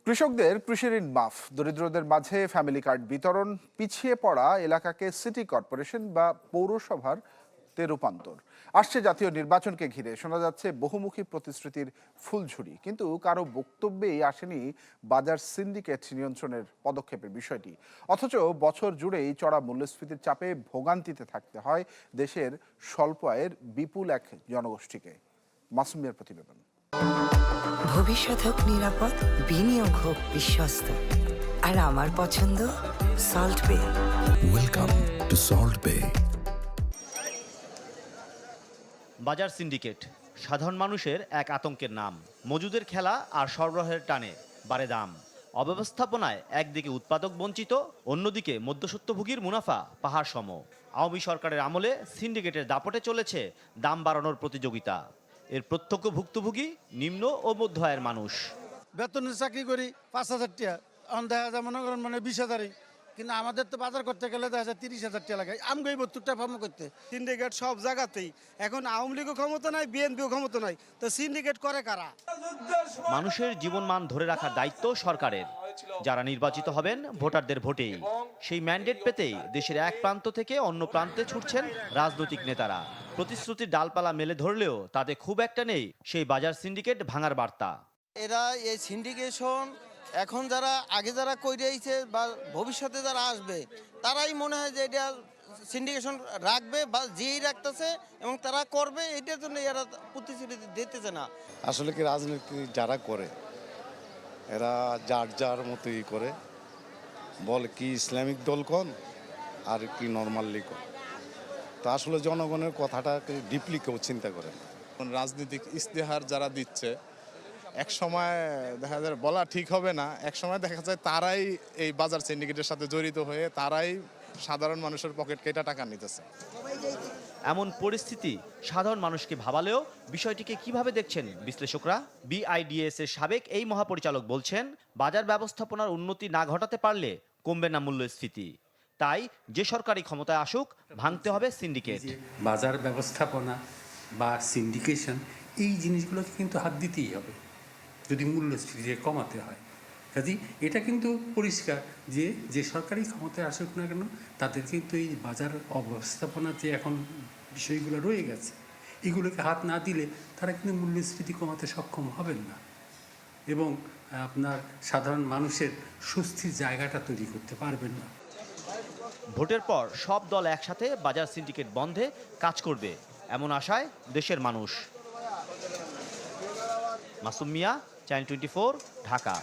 কৃষকদের কৃষি ঋণ মাফ, দরিদ্রদের মাঝে ফ্যামিলি কার্ড বিতরণ, পিছিয়ে পড়া এলাকাকে সিটি কর্পোরেশন বা পৌরসভার রূপান্তর। আসছে জাতীয় নির্বাচনকে ঘিরে শোনা যাচ্ছে বহুমুখী প্রতিশ্রুতির ফুলঝুরি, কিন্তু কারো বক্তব্যেই আসেনি বাজার সিন্ডিকেট নিয়ন্ত্রণের পদক্ষেপের বিষয়টি। অথচ বছর জুড়েই চড়া মূল্যস্ফীতির চাপে ভোগান্তিতে থাকতে হয় দেশের স্বল্প আয়ের বিপুল এক জনগোষ্ঠীকে। মাসুমিয়ার প্রতিবেদন। ভবিষ্যৎ হোক নিরাপদ, বিনিয়োগ হোক বিশ্বস্ত, আর আমার পছন্দ সল্ট বে। ওয়েলকাম টু সল্ট বে। বাজার সিন্ডিকেট সাধারণ মানুষের এক আতঙ্কের নাম। মজুদের খেলা আর সরবরাহের টানে বাড়ে দাম। অব্যবস্থাপনায় একদিকে উৎপাদক বঞ্চিত, অন্যদিকে মধ্যস্বত্বভোগীর মুনাফা পাহাড় সম। আওয়ামী সরকারের আমলে সিন্ডিকেটের দাপটে চলেছে দাম বাড়ানোর প্রতিযোগিতা। এর প্রত্যক্ষ ভুক্তভোগী নিম্ন ও মধ্য আয়ের মানুষ। বেতনের চাকরি করি 5,000 টাকা, দেখা যায় মনে করেন 20,000, কিন্তু আমাদের তো বাজার করতে গেলে দেখা যায় 30,000 টাকা লাগে। আমি 72 টাকা ফার্ম করতে। সিন্ডিকেট সব জায়গাতেই, এখন আওয়ামী লীগও ক্ষমতা নাই, বিএনপিও ক্ষমতা নাই, তো সিন্ডিকেট করে কারা? মানুষের জীবনমান ধরে রাখার দায়িত্ব সরকারের। যারা নির্বাচিত হবেন ভোটারদের ভোটেই। সেই ম্যান্ডেট পেতেই দেশের এক প্রান্ত থেকে অন্য প্রান্তে ছুটছেন রাজনৈতিক নেতারা। প্রতিশ্রুতির ডালপালা মেলে ধরলেও তাতে খুব একটা নেই সেই বাজার সিন্ডিকেট ভাঙার বার্তা। এরা এই সিন্ডিকেশন এখন আগে যারা কইরেছে বা ভবিষ্যতে যারা আসবে, তারাই মনে হয় যে এটা সিন্ডিকেশন রাখবে বা যেই রাখতেছে এবং তারা করবে, এটার জন্য এরা প্রতিশ্রুতি দিতেছে না। আসলে কি রাজনীতি যারা করে এরা যার যার মতোই করে, বলে কি ইসলামিক দল কোন আর কি নর্মালি কোন। তা আসলে জনগণের কথাটাকে ডিপলি কেউ চিন্তা করে না। রাজনৈতিক ইস্তেহার যারা দিচ্ছে, এক সময় দেখা যায় বলা ঠিক হবে না, এক সময় দেখা যায় তারাই এই বাজার সিন্ডিকেটের সাথে জড়িত হয়ে তারাই সাধারণ মানুষের পকেট কেটে টাকা নিতেছে। এমন পরিস্থিতি সাধারণ মানুষকে ভাবালেও বিষয়টিকে কিভাবে দেখছেন বিশ্লেষকরা? বিআইডিএস এর সাবেক এই মহাপরিচালক বলছেন, বাজার ব্যবস্থাপনার উন্নতি না ঘটাতে পারলে কমবে না মূল্যস্ফীতি। তাই যে সরকারি ক্ষমতায় আসুক, ভাঙতে হবে সিন্ডিকেট। বাজার ব্যবস্থাপনা বা সিন্ডিকেশন, এই জিনিসগুলোকে কিন্তু হাত দিতেই হবে যদি মূল্যস্ফীতি কমাতে হয়। কাজেই এটা কিন্তু পরিষ্কার যে সরকারি ক্ষমতায় আসুক না কেন, তাদের কিন্তু এই বাজার অব্যবস্থাপনার যে এখন বিষয়গুলো রয়ে গেছে, এগুলোকে হাত না দিলে তারা কিন্তু মূল্যস্ফীতি কমাতে সক্ষম হবেন না এবং আপনার সাধারণ মানুষের স্বস্তির জায়গাটা তৈরি করতে পারবেন না। ভোটের পর সব দল একসাথে বাজার সিন্ডিকেট বন্ধে কাজ করবে, এমন আশায় দেশের মানুষ। মাসুম মিয়া, চ্যানেল 24, ঢাকা।